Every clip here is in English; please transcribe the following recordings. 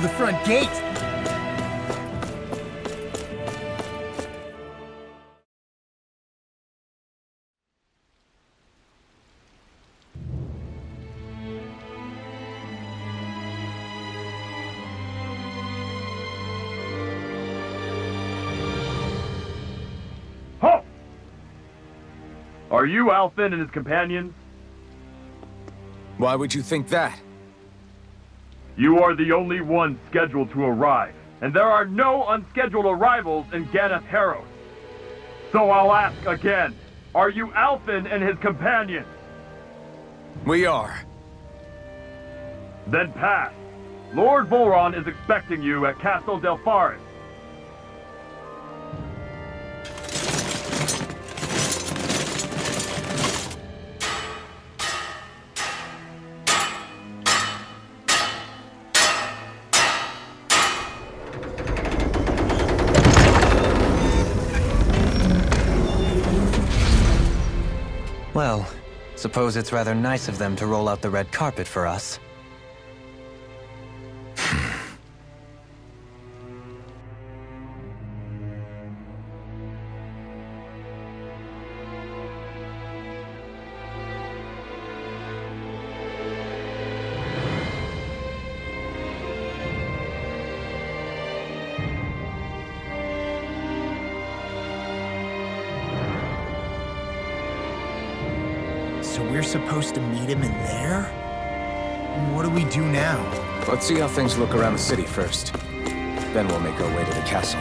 the front gate! Halt! Are you Alphen and his companions? Why would you think that? You are the only one scheduled to arrive, and there are no unscheduled arrivals in Ganath Haros. So I'll ask again, are you Alphen and his companions? We are. Then pass. Lord Volron is expecting you at Castle Delpharis. Well, suppose it's rather nice of them to roll out the red carpet for us. So we're supposed to meet him in there? What do we do now? Let's see how things look around the city first. Then we'll make our way to the castle.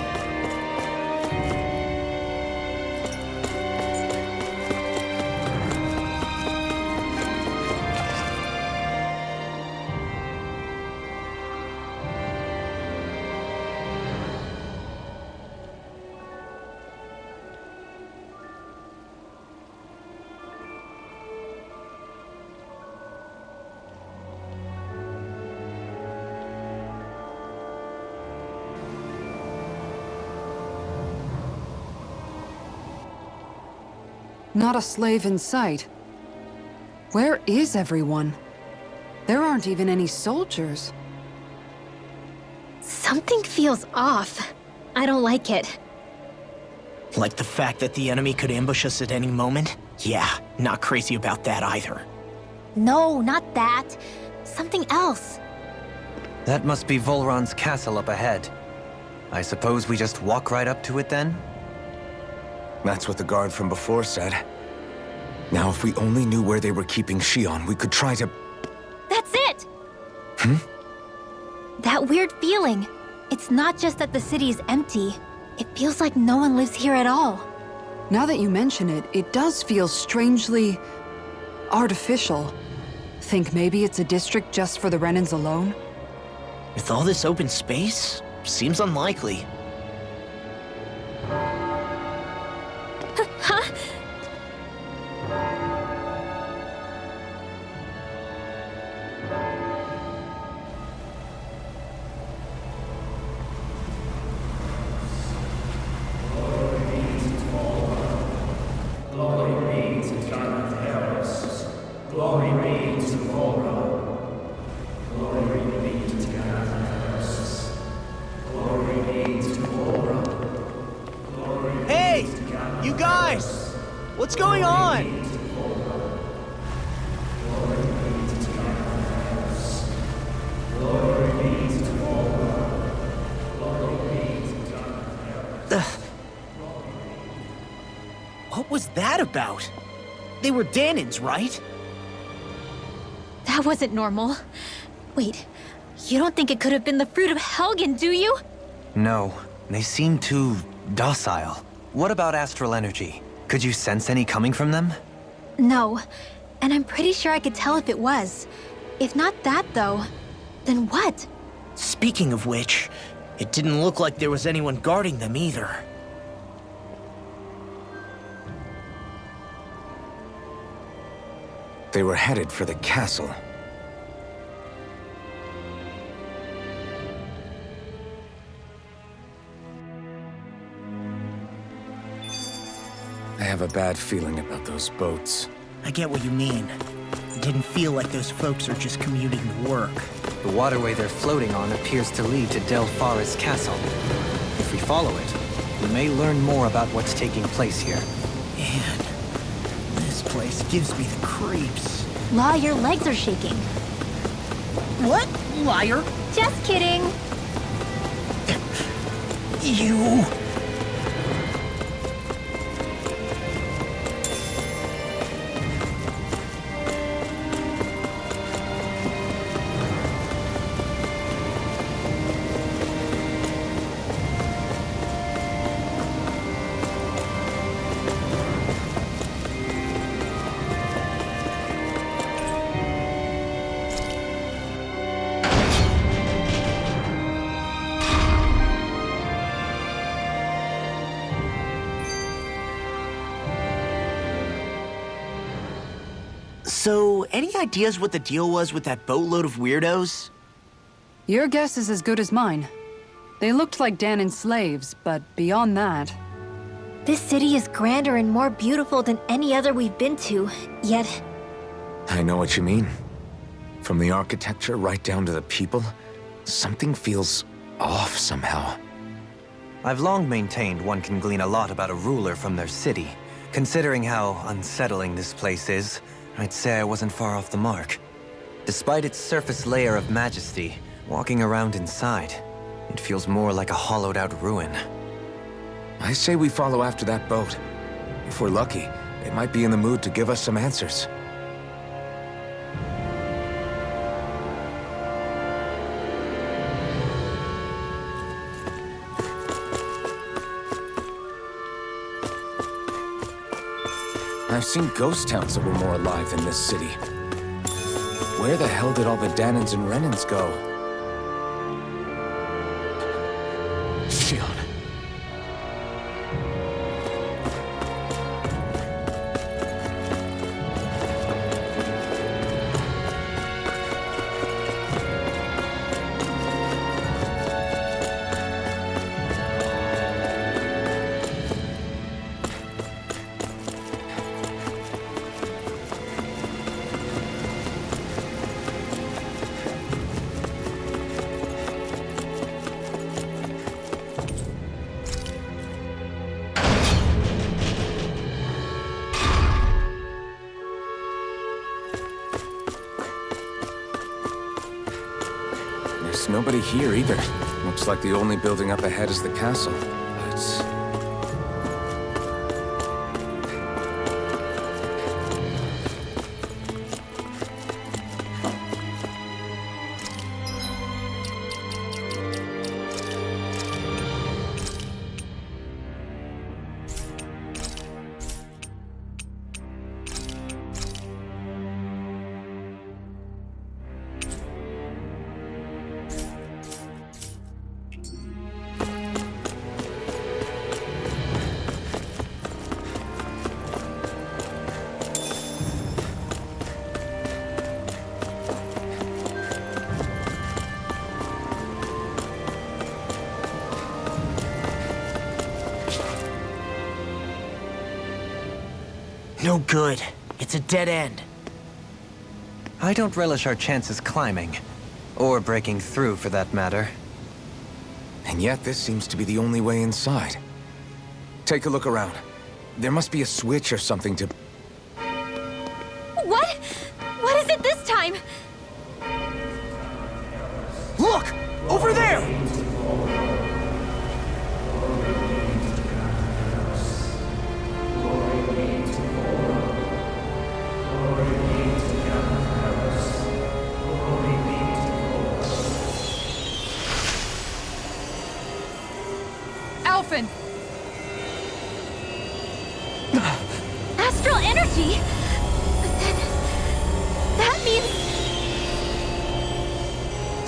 Not a slave in sight. Where is everyone? There aren't even any soldiers. Something feels off. I don't like it. Like the fact that the enemy could ambush us at any moment? Yeah, not crazy about that either. No, not that. Something else. That must be Volron's castle up ahead. I suppose we just walk right up to it then? That's what the guard from before said. Now, if we only knew where they were keeping Shion, we could try to... That's it! That weird feeling. It's not just that the city is empty. It feels like no one lives here at all. Now that you mention it, it does feel strangely... artificial. Think maybe it's a district just for the Renans alone? With all this open space? Seems unlikely. Huh? Glory be to Ganath Haros. Glory be to Volron. Glory be to Ganath Haros. Glory be to Volron. Glory Hey! be to Ganath You guys! What's going on? What was that about? They were Dahnans, right? That wasn't normal. Wait, you don't think it could have been the fruit of Helgen, do you? No, they seem too docile. What about astral energy? Could you sense any coming from them? No, and I'm pretty sure I could tell if it was. If not that, though, then what? Speaking of which, it didn't look like there was anyone guarding them either. They were headed for the castle. I have a bad feeling about those boats. I get what you mean. It didn't feel like those folks are just commuting to work. The waterway they're floating on appears to lead to Del Farra's castle. If we follow it, we may learn more about what's taking place here. Man, this place gives me the creeps. La, your legs are shaking. What? Liar? Just kidding. You... So, any ideas what the deal was with that boatload of weirdos? Your guess is as good as mine. They looked like Danan's slaves, but beyond that... This city is grander and more beautiful than any other we've been to, yet... I know what you mean. From the architecture right down to the people, something feels off somehow. I've long maintained one can glean a lot about a ruler from their city. Considering how unsettling this place is, I'd say I wasn't far off the mark. Despite its surface layer of majesty, walking around inside, it feels more like a hollowed-out ruin. I say we follow after that boat. If we're lucky, it might be in the mood to give us some answers. I've seen ghost towns that were more alive than this city. Where the hell did all the Danans and Renans go? Shionne. There's nobody here either. Looks like the only building up ahead is the castle. But... No good. It's a dead end. I don't relish our chances climbing. Or breaking through, for that matter. And yet, this seems to be the only way inside. Take a look around. There must be a switch or something to... What? What is it this time? Look! Over there! Alphen! Astral energy? Then... that means...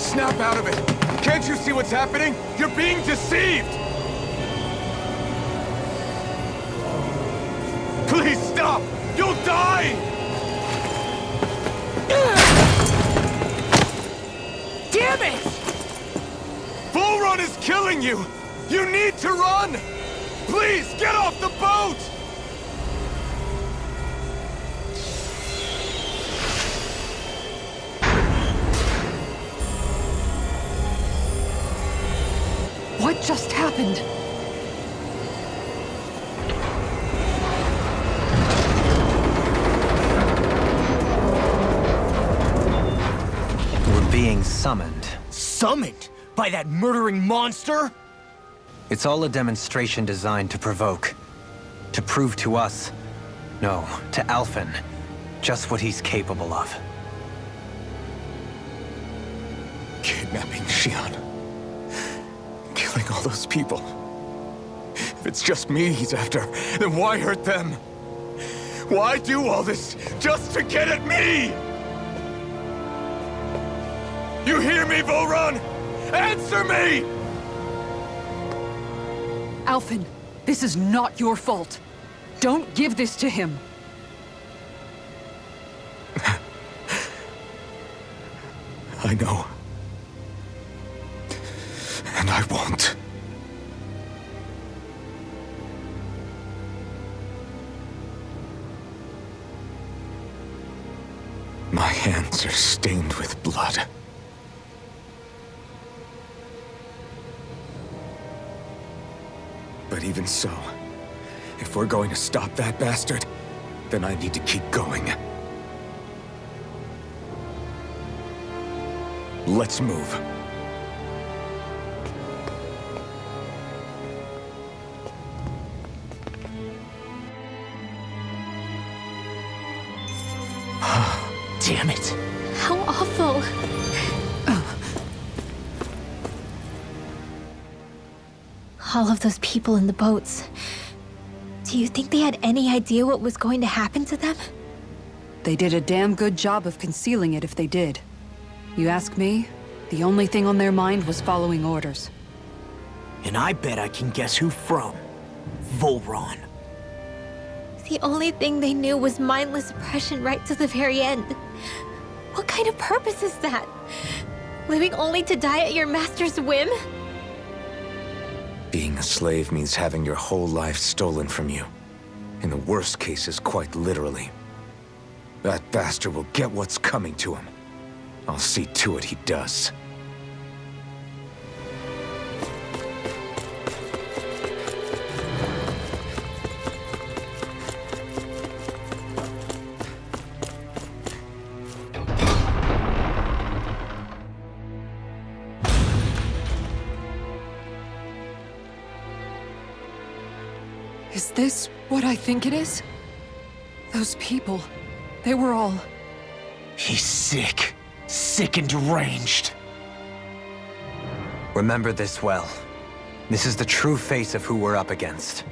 Snap out of it! Can't you see what's happening? You're being deceived! Please stop! You'll die! Damn it! Bull Run is killing you! You need to run! Please, get off the boat! What just happened? We're being summoned. Summoned? By that murdering monster? It's all a demonstration designed to provoke. To prove to us, no, to Alphen, just what he's capable of. Kidnapping Shion. Killing all those people. If it's just me he's after, then why hurt them? Why do all this just to get at me? You hear me, Volron? Answer me! Alphen, this is not your fault. Don't give this to him. I know. And I won't. My hands are stained with blood. But even so, if we're going to stop that bastard, then I need to keep going. Let's move. Damn it. How awful. All of those people in the boats. Do you think they had any idea what was going to happen to them? They did a damn good job of concealing it if they did. You ask me, the only thing on their mind was following orders. And I bet I can guess who from. Volron. The only thing they knew was mindless oppression right to the very end. What kind of purpose is that? Living only to die at your master's whim? Being a slave means having your whole life stolen from you. In the worst cases, quite literally. That bastard will get what's coming to him. I'll see to it he does. Is this what I think it is? Those people, they were all... He's sick. Sick and deranged. Remember this well. This is the true face of who we're up against.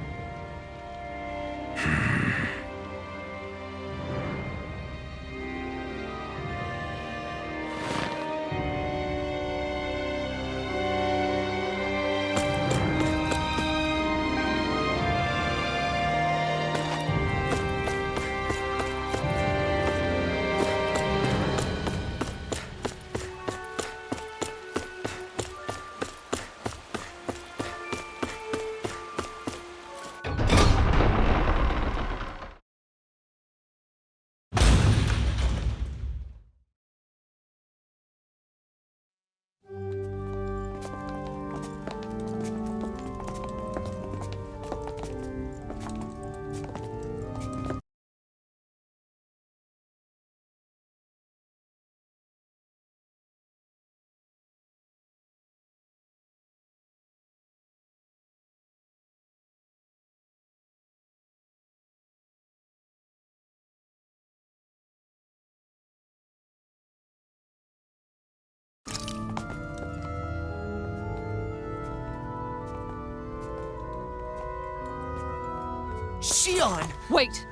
Shion! Wait!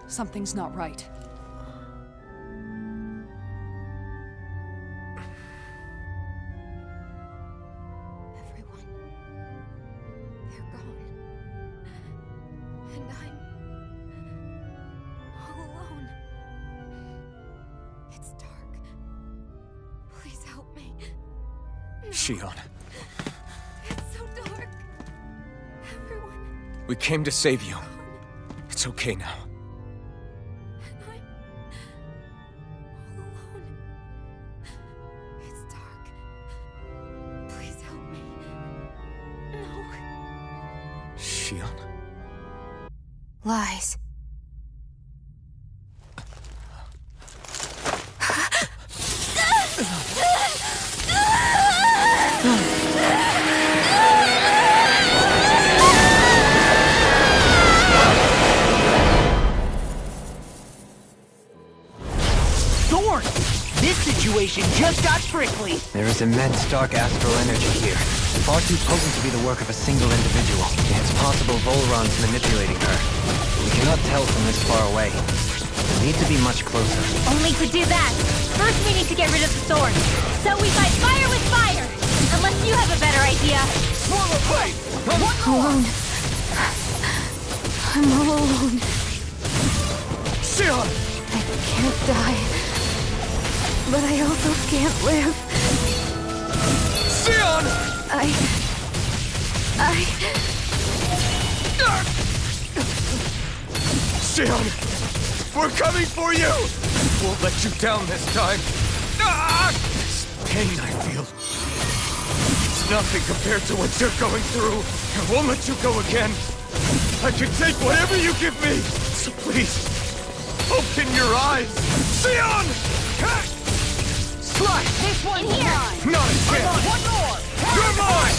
Something's not right. Everyone. They're gone. And I'm... all alone. It's dark. Please help me. Shion, It's so dark. Everyone. we came to save you. It's okay now. And I'm... all alone. It's dark. Please help me. Shion? Lies. Thorn! This situation just got prickly. There is immense dark astral energy here, far too potent to be the work of a single individual. It's possible Volron's manipulating her, but we cannot tell from this far away. We need to be much closer. Only to do that, first we need to get rid of the thorn. So we fight fire with fire! Unless you have a better idea. Alone. I'm all alone. Shion! I can't die. But I also can't live. Shion! Shion! We're coming for you! Won't let you down this time. This pain I feel. It's nothing compared to what you're going through. I won't let you go again. I can take whatever you give me. So please, open your eyes. Shion! Slash! This one's mine! Not a chance! One more! You're mine!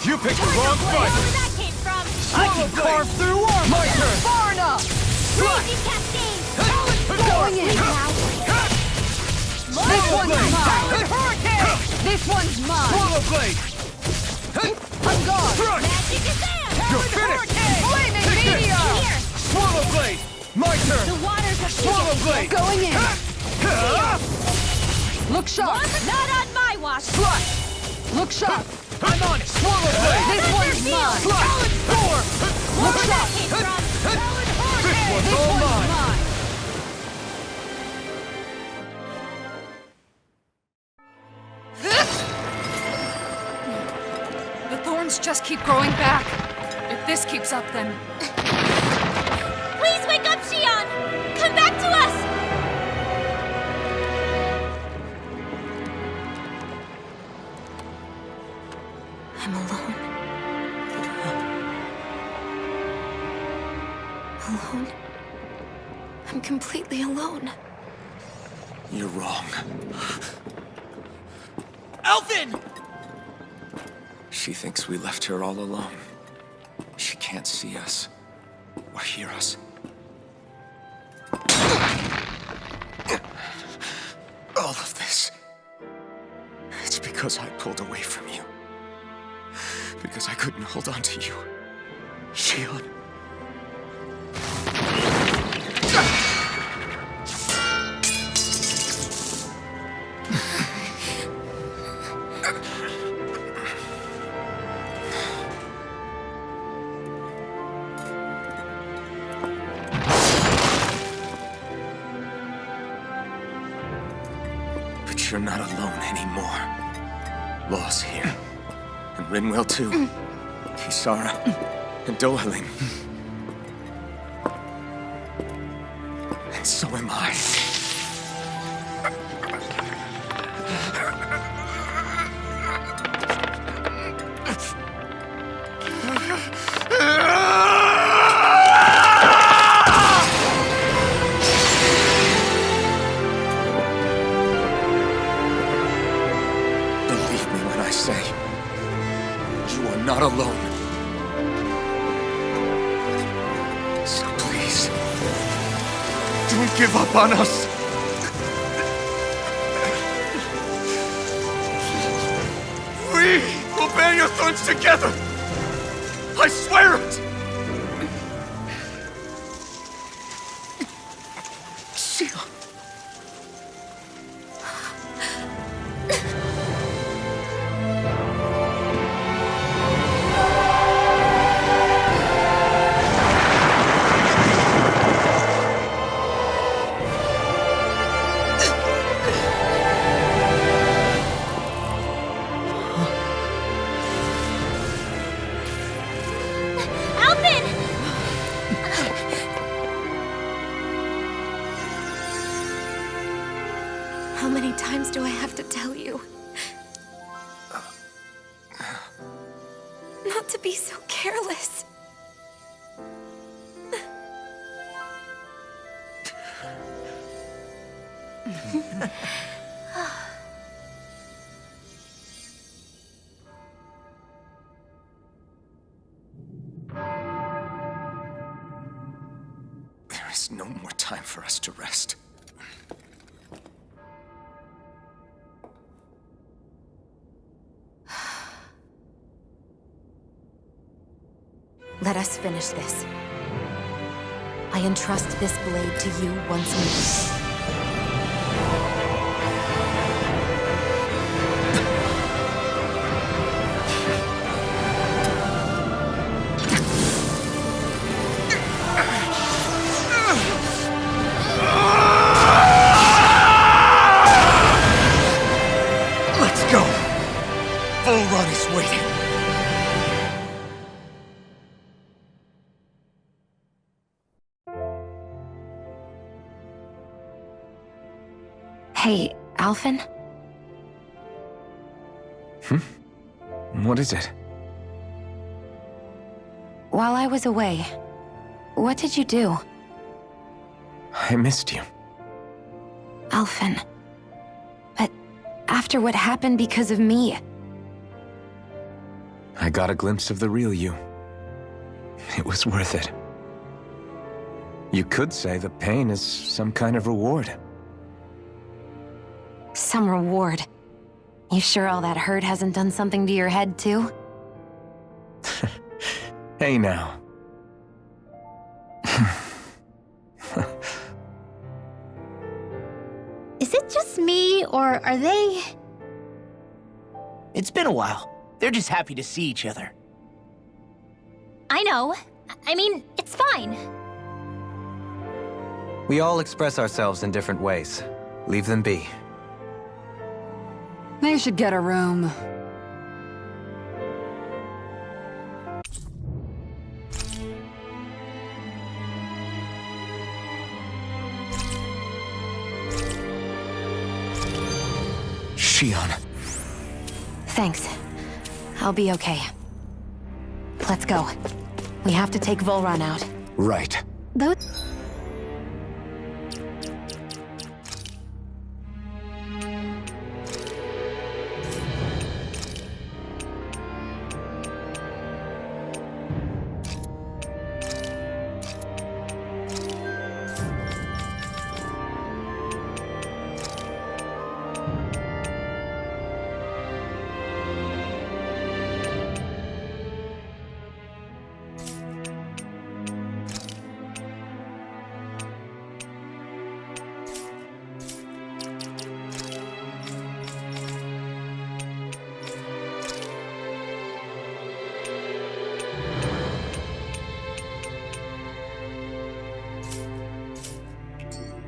You picked the wrong fight! Where that came from! I can carve through armor. My turn! Far enough! Crazy cascade! Going in. This one's mine! Hurricane! This one's mine! Swallow blade! I'm gone! Thrust! Magic is there! You're finished! Flaming Here! meteor! Swallow blade! My turn! The waters are Swallow blade! Going in! Look sharp! Not on my watch! Look sharp! I'm on it! Swallow blade! This one's mine! Solid storm! Look where that came from! This one's all mine! The thorns just keep growing back. If this keeps up, then... Please wake up, Shion! Come back to us! I'm alone. Alone? I'm completely alone. You're wrong. Alphen! She thinks we left her all alone. She can't see us or hear us. All of this. It's because I pulled away from you. Because I couldn't hold on to you. Shion. But you're not alone anymore. Law's here. And Rinwell too. Kisara. And Dohalim. And so am I. Believe me when I say, you are not alone. So please, don't give up on us. We will bear your thorns together. I swear it. Shion. Alvin! How many times do I have to tell you? Not to be so careless. There is no more time for us to rest. Let us finish this. I entrust this blade to you once more. Let's go! Volron is waiting. Hey, Alphen? What is it? While I was away, what did you do? I missed you. Alphen. But after what happened because of me, I got a glimpse of the real you. It was worth it. You could say the pain is some kind of reward. some reward. You sure all that hurt hasn't done something to your head, too? Hey now. Is it just me, or are they... It's been a while. They're just happy to see each other. I know. I mean, it's fine. We all express ourselves in different ways. Leave them be. They should get a room. Shion. Thanks. I'll be okay. Let's go. We have to take Volron out. Right. Those...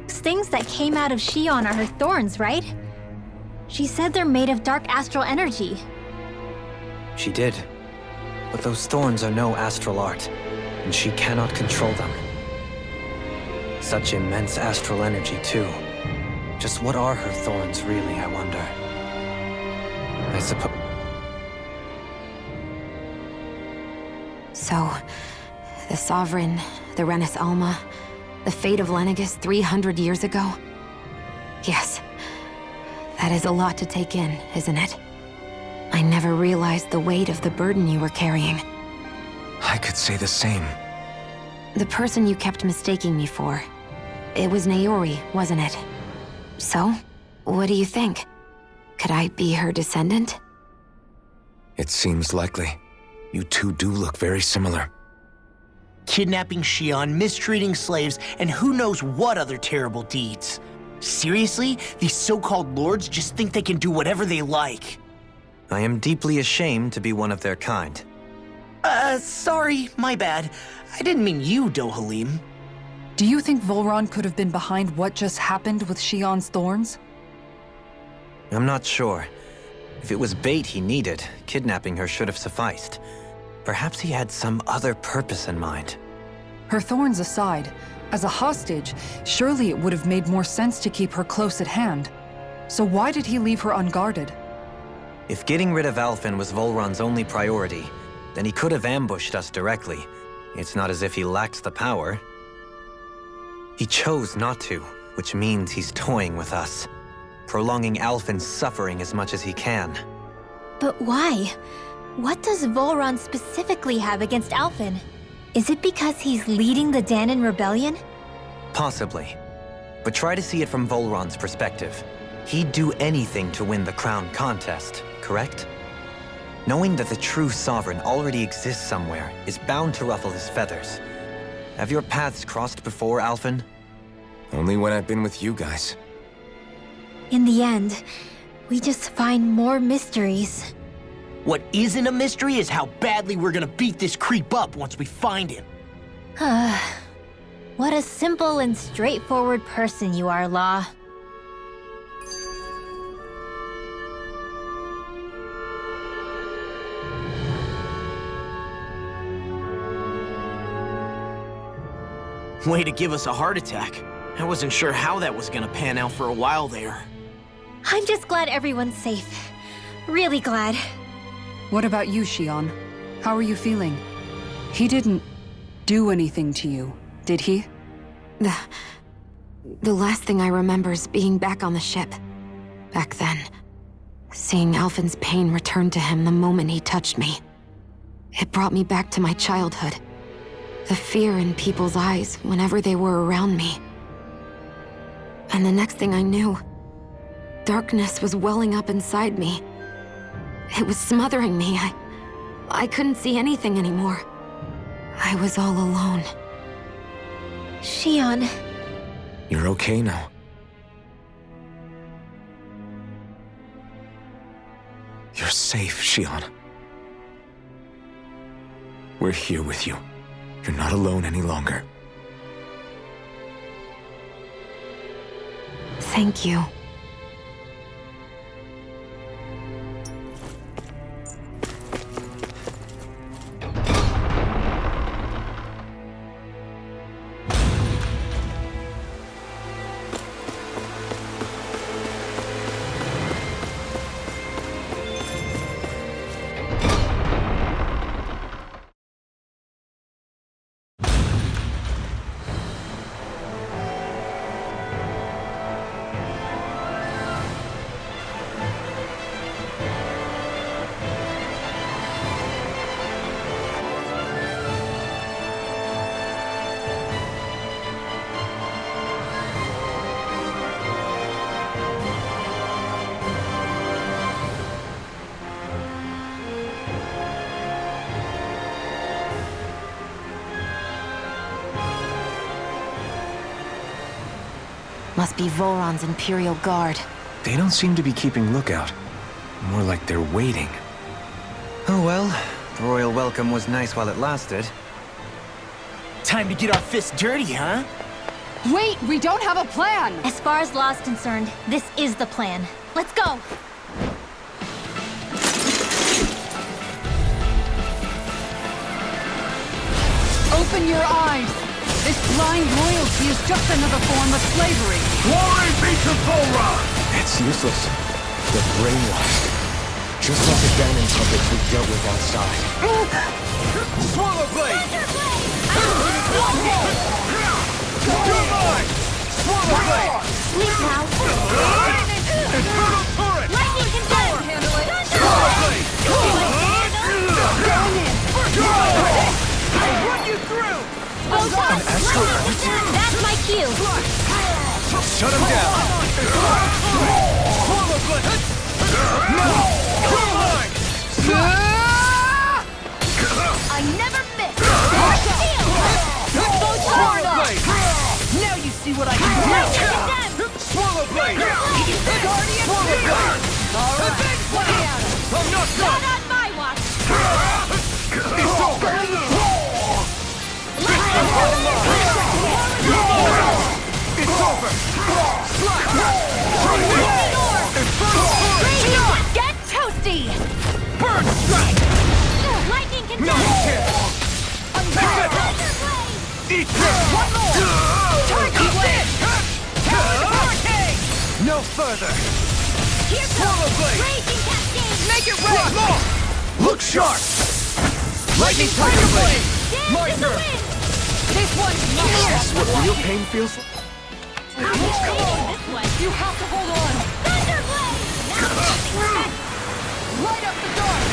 things that came out of Shion are her thorns, right? She said they're made of dark astral energy. She did. But those thorns are no astral art, and she cannot control them. Such immense astral energy, too. Just what are her thorns, really, I wonder? I suppose... So, the Sovereign, the Renis Alma, the fate of Lenegis 300 years ago? Yes. That is a lot to take in, isn't it? I never realized the weight of the burden you were carrying. I could say the same. The person you kept mistaking me for, it was Naori, wasn't it? So, what do you think? Could I be her descendant? It seems likely. You two do look very similar. Kidnapping Shion, mistreating slaves, and who knows what other terrible deeds. Seriously? These so-called lords just think they can do whatever they like. I am deeply ashamed to be one of their kind. Sorry, my bad. I didn't mean you, Dohalim. Do you think Volron could have been behind what just happened with Shion's thorns? I'm not sure. If it was bait he needed, kidnapping her should have sufficed. Perhaps he had some other purpose in mind. Her thorns aside, as a hostage, surely it would have made more sense to keep her close at hand. So why did he leave her unguarded? If getting rid of Alphen was Volron's only priority, then he could have ambushed us directly. It's not as if he lacked the power. He chose not to, which means he's toying with us. prolonging Alphen's suffering as much as he can. But why? What does Volron specifically have against Alphen? Is it because he's leading the Dahnan rebellion? Possibly. But try to see it from Volron's perspective. He'd do anything to win the crown contest, correct? Knowing that the true sovereign already exists somewhere is bound to ruffle his feathers. Have your paths crossed before, Alphen? Only when I've been with you guys. In the end, we just find more mysteries. What isn't a mystery is how badly we're gonna beat this creep up once we find him. What a simple and straightforward person you are, Law. Way to give us a heart attack. I wasn't sure how that was gonna pan out for a while there. I'm just glad everyone's safe. Really glad. What about you, Shion? How are you feeling? He didn't do anything to you, did he? The last thing I remember is being back on the ship. Back then. Seeing Alphen's pain return to him the moment he touched me. It brought me back to my childhood. The fear in people's eyes whenever they were around me. And the next thing I knew, darkness was welling up inside me. It was smothering me. I couldn't see anything anymore. I was all alone. Shion. You're okay now. You're safe, Shion. We're here with you. You're not alone any longer. Thank you. Must be Volron's Imperial Guard. They don't seem to be keeping lookout. More like they're waiting. Oh well, the royal welcome was nice while it lasted. Time to get our fists dirty, huh? Wait, we don't have a plan! As far as Law's concerned, this is the plan. Let's go! Open your eyes! This blind loyalty is just another form of slavery. Glory be to Volron! It's useless. They're brainwashed. Just like the Dahnan puppets we dealt with outside. Swallow Blade! Swallow Blade! Sleep now! Infernal Turret! Lightning can go! Handle it! Swallow Blade! I'll run you through! That's my cue! Shut him down! Swallow Blade! I never miss! Swallow Blade! Now you see what I can do! Swallow Blade! Guardian Swallow Blade! All right, play at it! I'm not Not done! on my watch! It's over! It's over! Get toasty! Burn strike! Lightning can No go! chance! Take it! Eat this! One more! Turkey blade! Hurricane! No further! Here Swallow goes! blade! Raging cascade! Make it rain! Look sharp! Lightning Tiger Blade! My Dance in the turn! wind! This one's not That's what real pain feels like? Come on! This way! You have to hold on! Light up the dark!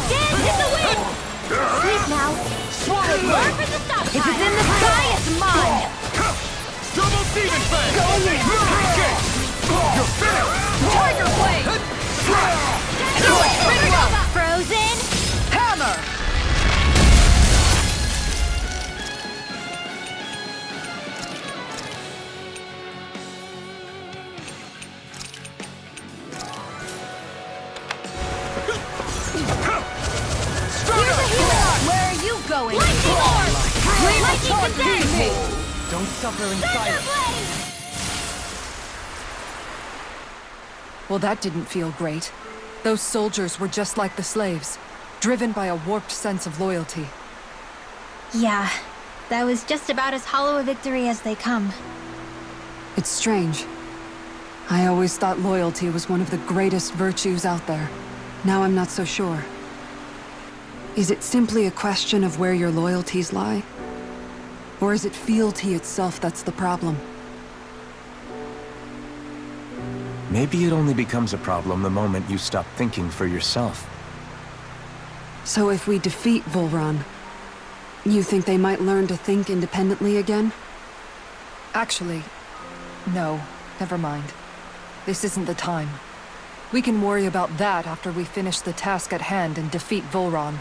Dance in the wind! Sleep now. Swallow for the stop. If it's in the sky, it's mine. Double Demon Fang! Go in. You're finished! Tiger Blade! Frozen. Hammer! Where are you going? Lightning orb. Lightning condense. Don't suffer in Thunder silence. blade. Well, that didn't feel great. Those soldiers were just like the slaves, driven by a warped sense of loyalty. Yeah, that was just about as hollow a victory as they come. It's strange. I always thought loyalty was one of the greatest virtues out there. Now I'm not so sure. Is it simply a question of where your loyalties lie? Or is it fealty itself that's the problem? Maybe it only becomes a problem the moment you stop thinking for yourself. So if we defeat Volran, you think they might learn to think independently again? Actually, no. Never mind. This isn't the time. We can worry about that after we finish the task at hand and defeat Volran.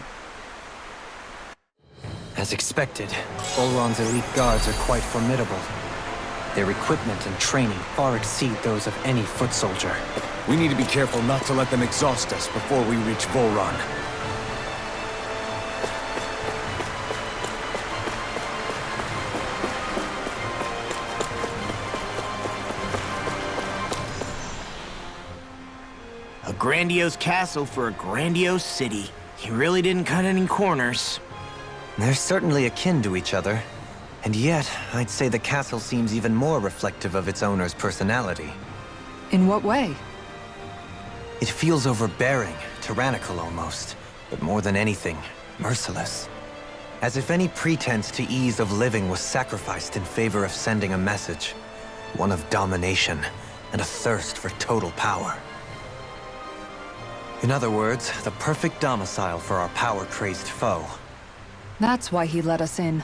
As expected, Volron's elite guards are quite formidable. Their equipment and training far exceed those of any foot soldier. We need to be careful not to let them exhaust us before we reach Volran. A grandiose castle for a grandiose city. He really didn't cut any corners. They're certainly akin to each other. And yet, I'd say the castle seems even more reflective of its owner's personality. In what way? It feels overbearing, tyrannical almost, but more than anything, merciless. As if any pretense to ease of living was sacrificed in favor of sending a message. One of domination, and a thirst for total power. In other words, the perfect domicile for our power-crazed foe. That's why he let us in.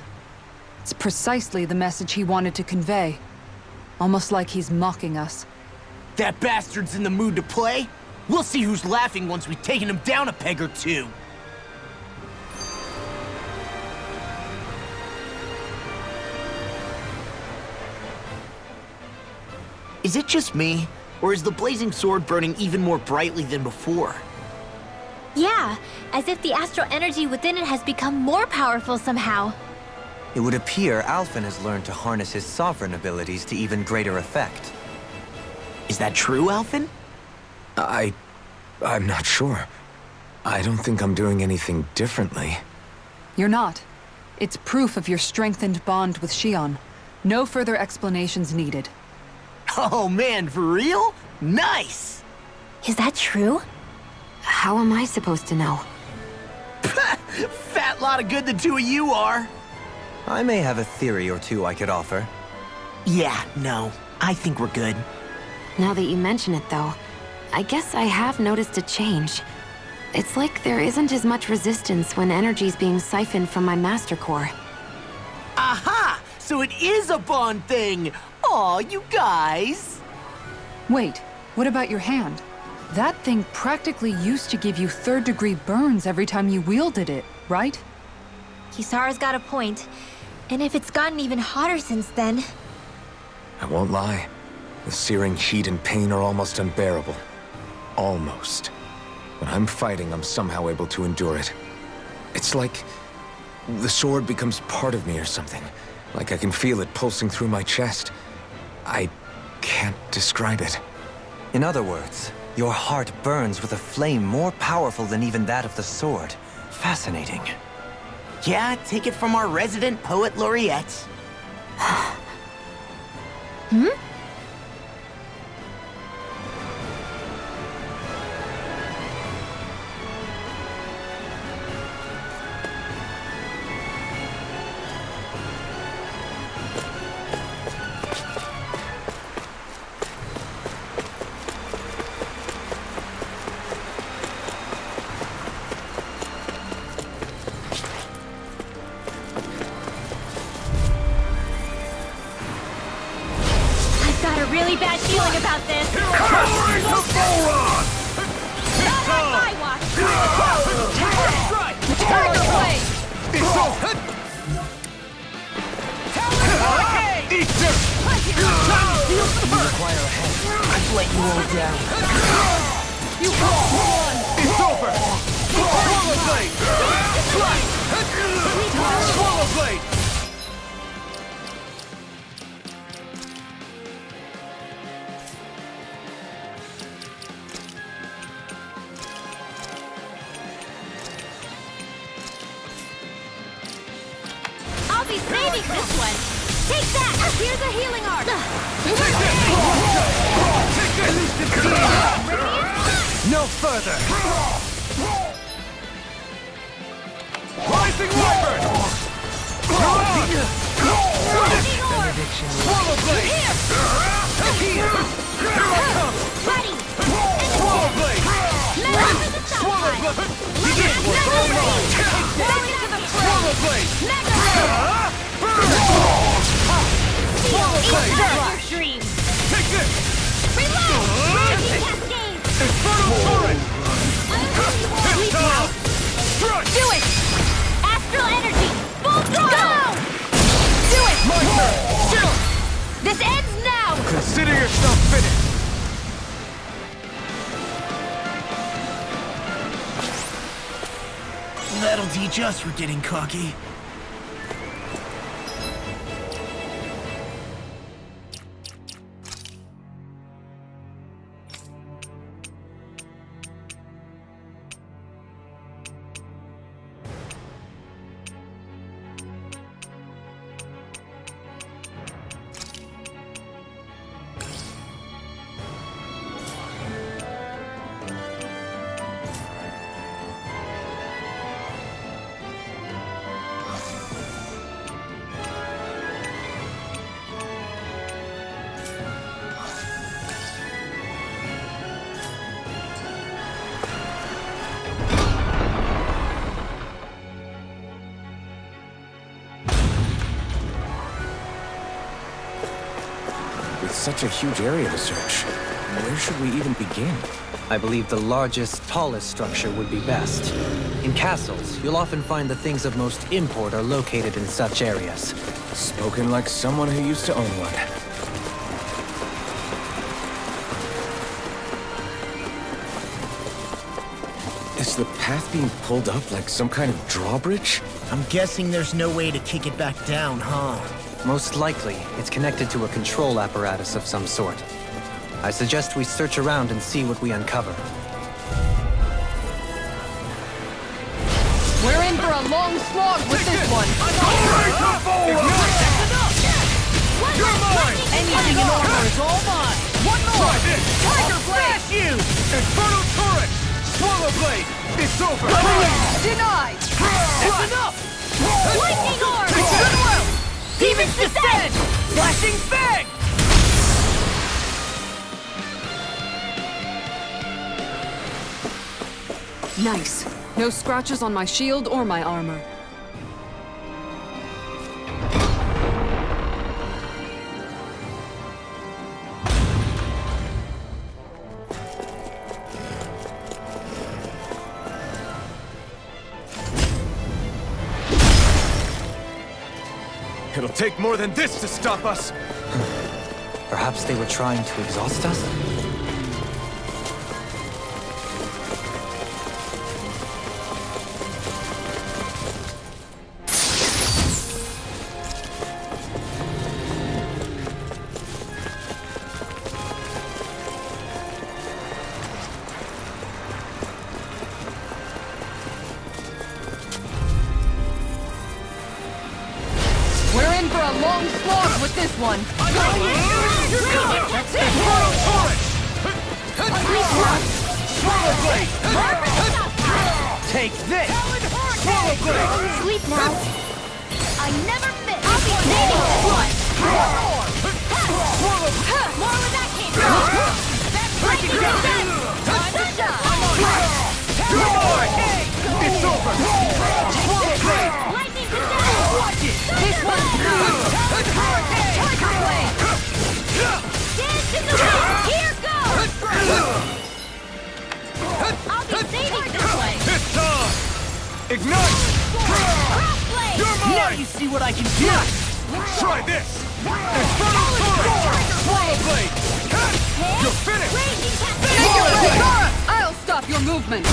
It's precisely the message he wanted to convey. Almost like he's mocking us. That bastard's in the mood to play. We'll see who's laughing once we've taken him down a peg or two. Is it just me? Or is the blazing sword burning even more brightly than before? Yeah, as if the astral energy within it has become more powerful somehow. It would appear Alphen has learned to harness his sovereign abilities to even greater effect. Is that true, Alphen? I'm not sure. I don't think I'm doing anything differently. You're not. It's proof of your strengthened bond with Xion. No further explanations needed. Oh man, for real? Nice! Is that true? How am I supposed to know? Fat lot of good the two of you are. I may have a theory or two I could offer. Yeah, no. I think we're good. Now that you mention it, though, I guess I have noticed a change. It's like there isn't as much resistance when energy's being siphoned from my Master Core. Aha! So it is a bond thing! Aw, you guys! Wait, what about your hand? That thing practically used to give you third-degree burns every time you wielded it, right? Kisara's got a point. And if it's gotten even hotter since then... I won't lie. The searing heat and pain are almost unbearable. Almost. When I'm fighting, I'm somehow able to endure it. It's like the sword becomes part of me or something. Like I can feel it pulsing through my chest. I can't describe it. In other words, your heart burns with a flame more powerful than even that of the sword. Fascinating. Yeah, take it from our resident poet laureate. a really bad feeling about this. Covering to Volron! Not on my watch. Tiger Blade! It's over! Easter! I've let you all down. It's over! Swallow Blade! Swallow Blade! I'll be saving this one. Take that. Here's a healing art. No further! Rising Wyvern! Swallow Blade! Here I come! Buddy. Swallow Blade! Metal to the Swallow side. Blade! This was all mine! Going to the Swallow Blade! Mega Swallow Blade! your dreams. Take this! Reload. Raging cascade. Infernal Torrent! Sleep now. Strike! Do it. Astral energy. Full throttle. Do it. My turn! Still! This ends now. Consider yourself finished! That'll teach us for getting cocky. With such a huge area to search, where should we even begin? I believe the largest, tallest structure would be best. In castles, you'll often find the things of most import are located in such areas. Spoken like someone who used to own one. Is the path being pulled up like some kind of drawbridge? I'm guessing there's no way to kick it back down, huh? Most likely, it's connected to a control apparatus of some sort. I suggest we search around and see what we uncover. We're in for a long slog with this one. Anything in armor is all mine. One more. Tiger Blade. You! Infernal Torrent! Swallow Blade! It's over! Denied. It's enough! Lightning orb. Goodwill! Demon's descent. Flashing Fang! Nice. No scratches on my shield or my armor. It'll take more than this to stop us! Perhaps they were trying to exhaust us? We're in for a long slog with this one. That's it! Swallow Blade! Take this! Swallow Blade! Sleep now. I never miss. I'll be saving this one. Swallow! More where that came from. That's lightning descent. Thunder. Come on! It's over! Swallow Blade! Lightning descent. This one's through. Tiger Blade. Stand in the way! Here goes! I'll be saving this way! It's time! Ignite! Crossblade! You're mine! Now you see what I can do! Try this! Infernal Torrent! Swallow Blade! You're finished! Raging Make your way! Cascade! I'll stop your movement!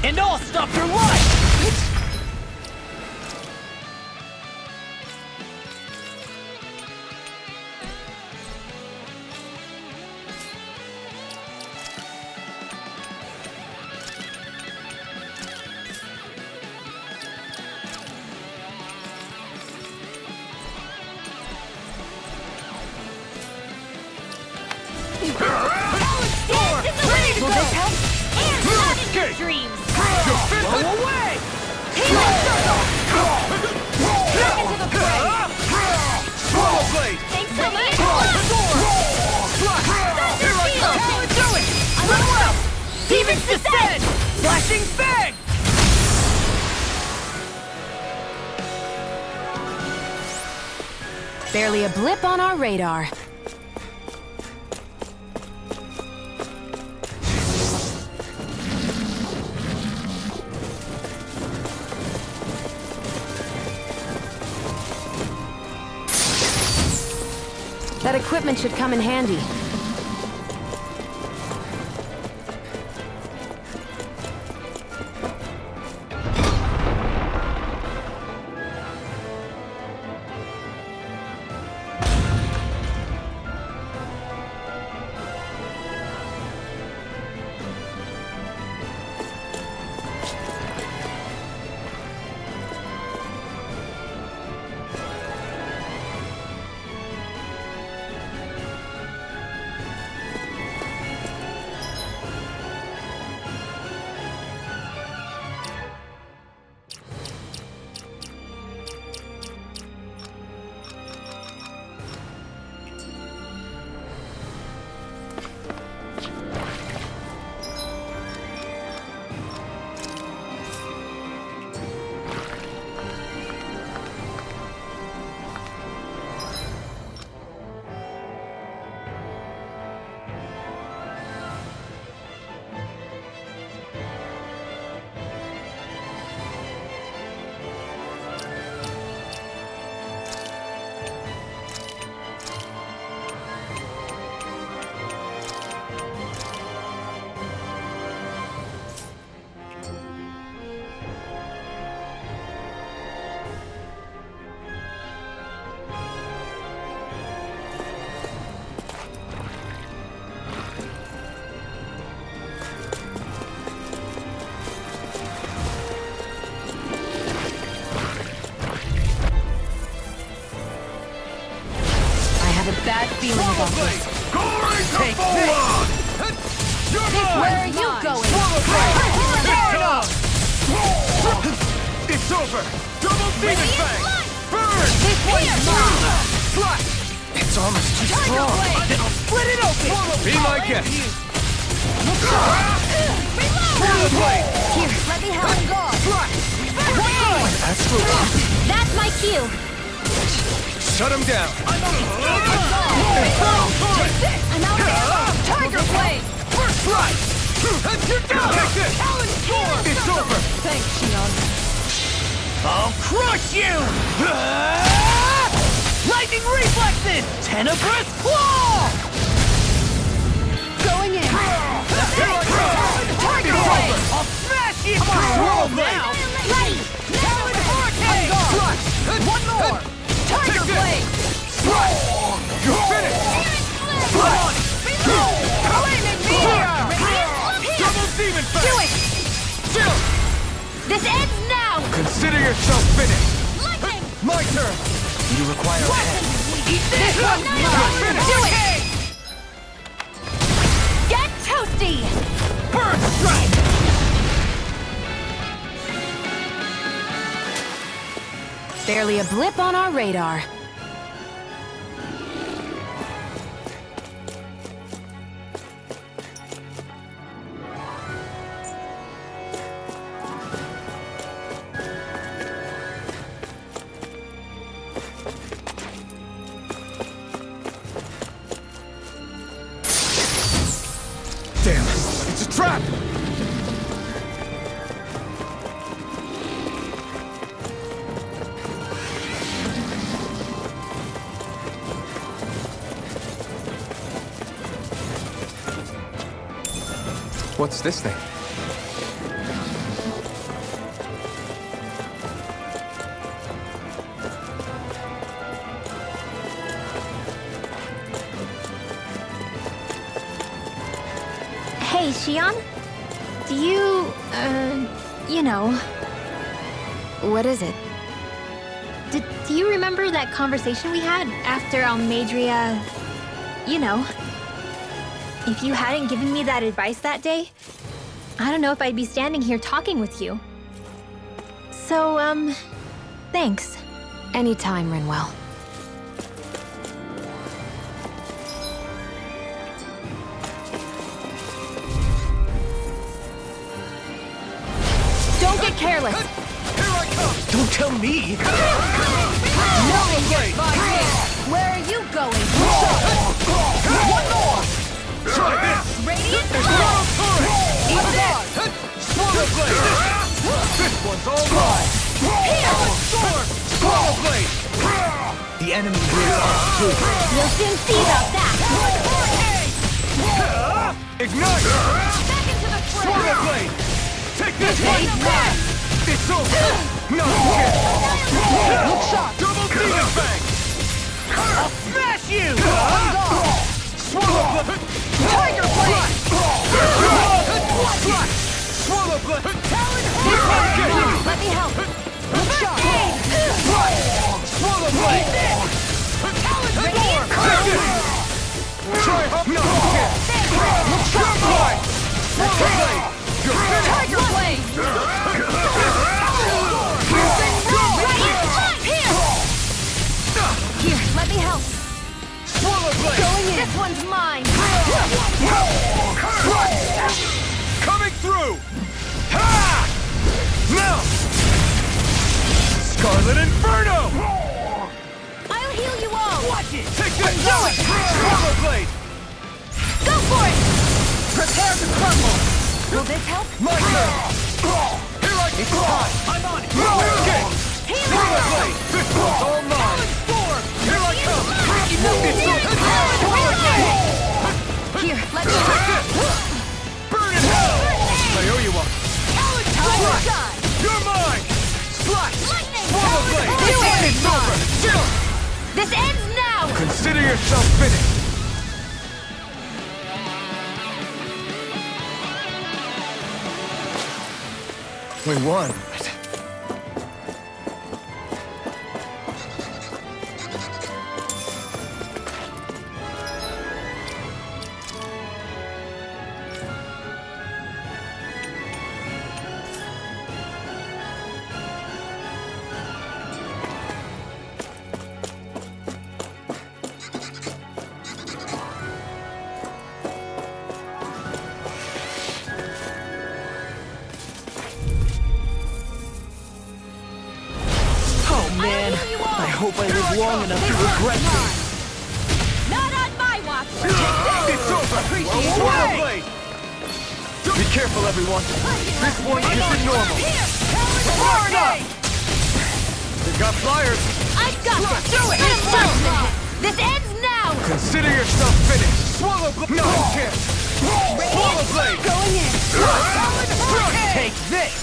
And I'll stop your life! Dance in the wind! Will this help? And not in your dreams! Go away! Healing circle! Back into the fray! Swallow Blade! Thanks so much! Here I come! Do it! Unwell! Demons descend! Flashing Fang! Barely a blip on our radar. That equipment should come in handy. Bad feeling about this. Take this! Where are you going? It's over! Double Demon Fang! Burn! This one's mine! Slash! Its armor's too strong! Then I'll split it open! Be my guest! Swallow Blade! Here, let me help. Slash! That's the one! That's my cue! Shut him down! I'm out of ammo! Tiger Blade! First strike! You're down! Take this! It's over! Thanks, Shion. I'll crush you! Lightning reflexes! Tenebrous claw! Going in. Tiger Blade! I'll smash you! Swallow Blade! Now! Ready! Talon Hurricane! One more! Tiger Blade! You're finished! Flaming meteor! Double Demon Fang! Do it! Chill! This ends now! Consider yourself finished! Lightning! My turn! You require a hand. Eat this! Do it! Get toasty! Bird strike! Barely a blip on our radar. What's this thing? Hey, Shion? Do you, you know... What is it? Do you remember that conversation we had after Almadria... You know. If you hadn't given me that advice that day, I don't know if I'd be standing here talking with you. So, thanks. Anytime, Rinwell. Don't get careless! Don't tell me! No one gets by me! Where are you going? One more! Try this! Radiant Swallow turret! Even there! Swallow blade! This one's all mine! Sword! Swallow blade! The enemy is off too. You'll soon see about that! Ignite! Back into the fray! Swallow blade! Take this one! Take that! It's over! No chance! Look sharp! Double demon fang! I'll smash you! Swallow blade! Tiger blade! Swallow blade! Let me help! Look sharp! Swallow blade! Radiant Try up! No chance! Look sharp! Swallow blade! You're finished! Tiger blade! Here, let me help! Swallow blade! Going in! This one's mine! Coming through! Ha! Now! Scarlet Inferno! I'll heal you all! Watch it! Take this! Swallow blade! Go for it! Prepare to crumble! Will this help? My turn! Here I go! It's time! I'm on it! No escape! Swallow blade! This one's all mine! Here I come! It's over! Here, let me Take this! Burn in hell! I owe you one! Tiger shine! You're mine! Slash! Lightning! Swallow blade! Do it! It's over! This ends now! Consider yourself finished! We won. Man, I hope I live long enough to regret this. Not on my watch! It's over! Swallow blade! Be careful, everyone! This one isn't normal! Far enough! They got flyers! I've got this! Do it! This ends now! Consider yourself finished! Swallow blade! No chance! Swallow blade! Going in! Take this!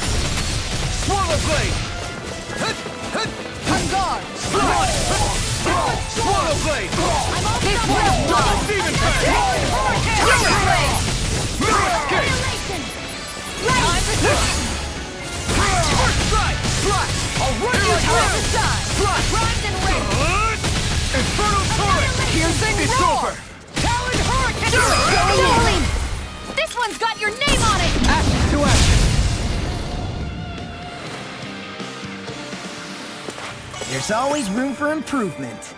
Swallow blade! On guard! Swallow blade! This one's done! Demon fang! Tiger blade! No escape! First strike! Slash! I'll run you through! Slash! Primed and ready! Infernal turret! Piercing It's roar! over! Talon hurricane! Going in! This one's got your name on it! Action to action! There's always room for improvement.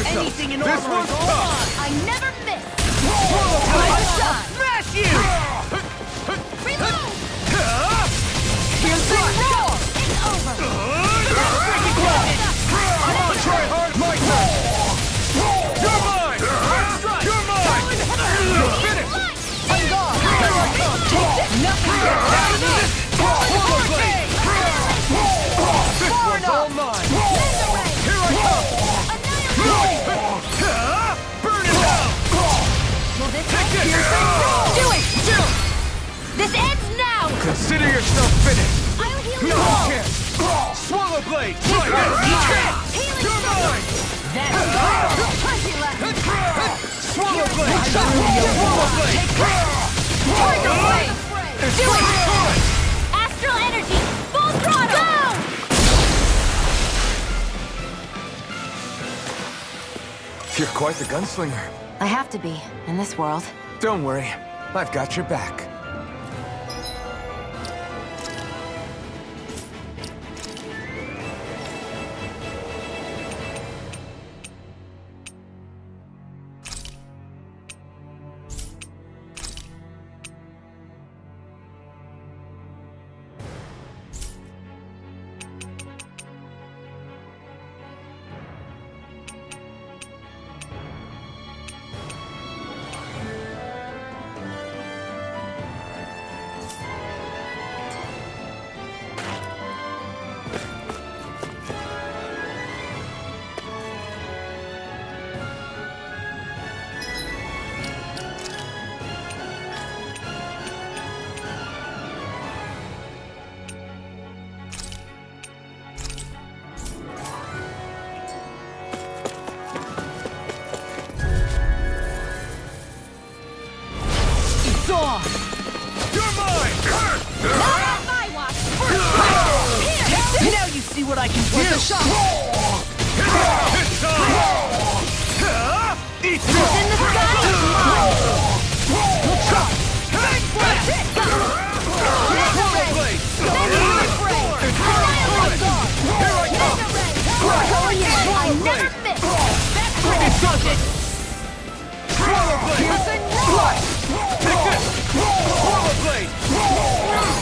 Anything in This order one's is all tough. mine. I never miss! Swallow blade! Tiger shine! Smash you! Astral energy! Full throttle! Go! You're quite the gunslinger. I have to be, in this world. Don't worry, I've got your back. Now you see what I can do! In the sky! I never fit!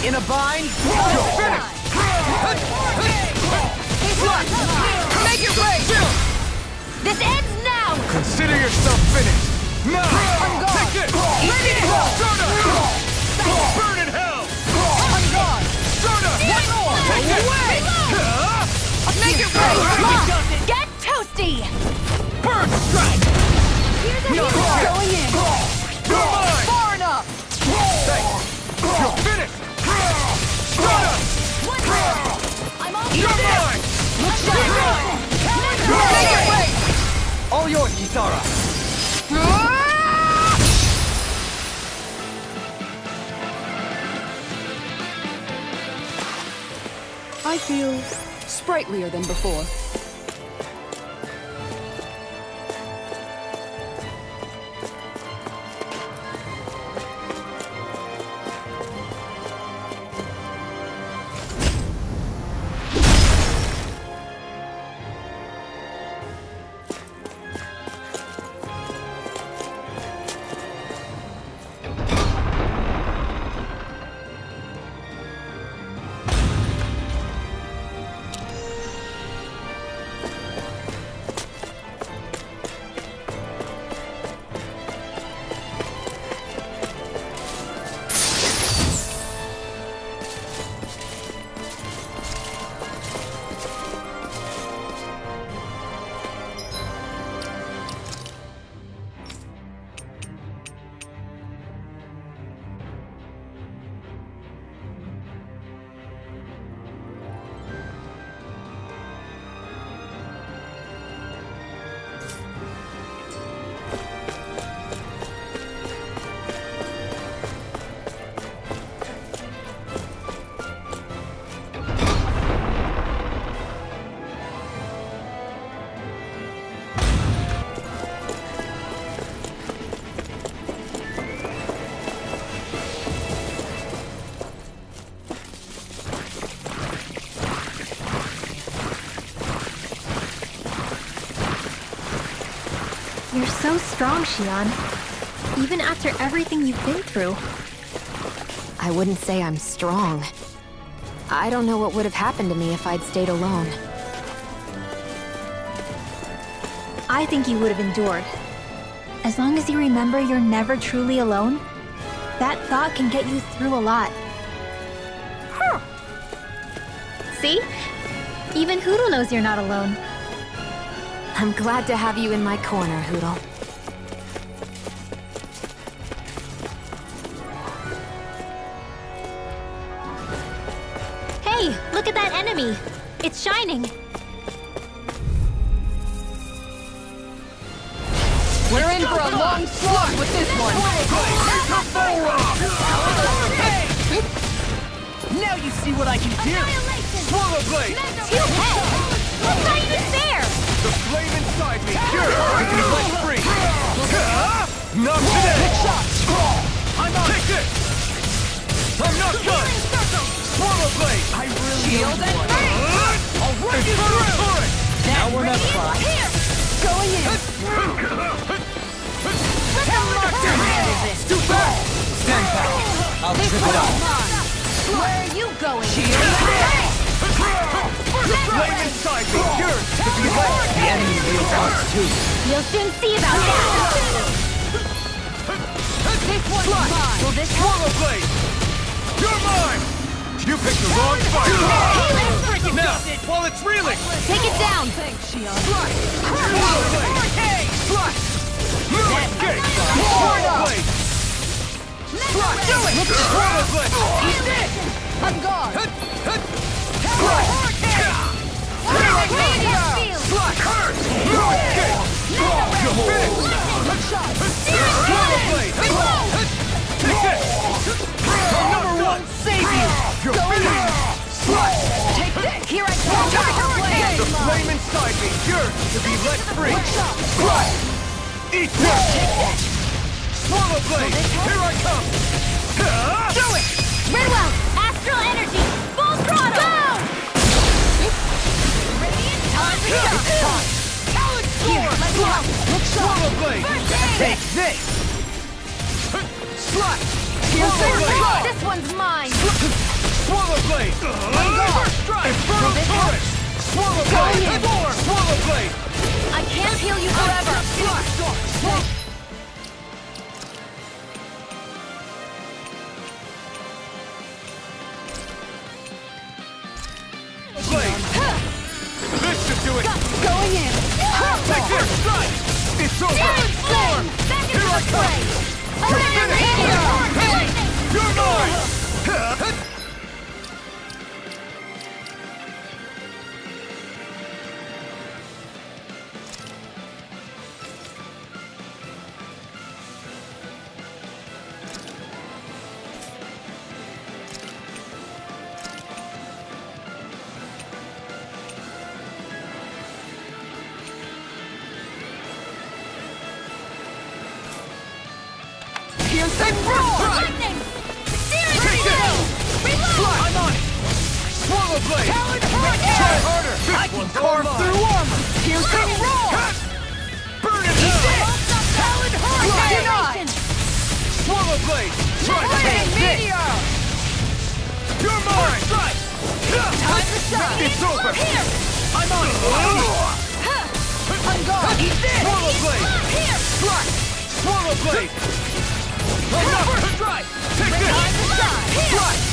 In a bind? Make it rain! This ends now! Consider yourself finished. Now! I'm gone! Take it! Let it go! Burn in hell! I'm gone! Soda! Take it! Away! Make it rain! Get toasty! Burn strike! Going in! You're mine! Far enough! Thanks! You're finished! Soda! I'm all You're mine! Make it rain! All yours, Kisara. I feel sprightlier than before. You're so strong, Shion. Even after everything you've been through. I wouldn't say I'm strong. I don't know what would have happened to me if I'd stayed alone. I think you would have endured. As long as you remember you're never truly alone, that thought can get you through a lot. Huh. See? Even Hootle knows you're not alone. I'm glad to have you in my corner, Hootle. Hey, look at that enemy! It's shining! We're in bright. a long slog with this one. Now you see what I can do! Swallow blade! Two heads! That's not even fair! The flame inside me! Pure! To be let free! Not today! I'm not. Take this! I'm not done! Swallow blade! I really Shield and bang! I'll run you through! Now we're not fine. Going in. Too fast! Stand back. I'll This trip it one's off. mine. Where are you going? Flame inside me! Pure! To be let. The enemy wields hearts too. You'll soon see about that! This one's mine. Will this Swallow blade! You're mine! You picked the wrong fight! Now, while it's reeling! Take it down! Thanks, Shion. Swallow blade! Slice! No escape! Swallow blade! Slice! Do it! Swallow blade! Eat this! On guard. Slice! Meteor! Slice! No escape! Swallow blade! Take this! Number one! Save you! You're finished! Slice! Take this! Here I come! The flame inside me yearns to be let free! Slice! Eat this! Swallow blade! Here I come! Do it! Redwell! Astral energy! Full throttle! Go! Talon sword! Swallow blade! Take this! Slice! Swallow blade! This one's mine! Swallow blade! First strike! Infernal torrent! Swallow blade! Swallow blade! I can't heal you forever! Slice! Blade! This should do it! Going in. Take this! Strike! It's over! Storm! Back into the fray! Around meteor! You're mine! Piercing roar! Lightning! Searing Take this! Reload! I'm on it! Swallow blade! Talon Try hurricane! harder! I can carve through armor! Piercing roar! Burn it down! Talon hurricane! Swallow blade! Try Lightning this! meteor! You're mine! Strike! Time to shine! It's over! Here! I'm on it! On guard! Eat this! Swallow blade! Here! Strike! Swallow blade! Another strike! Take this! Time to shine! Here! Strike!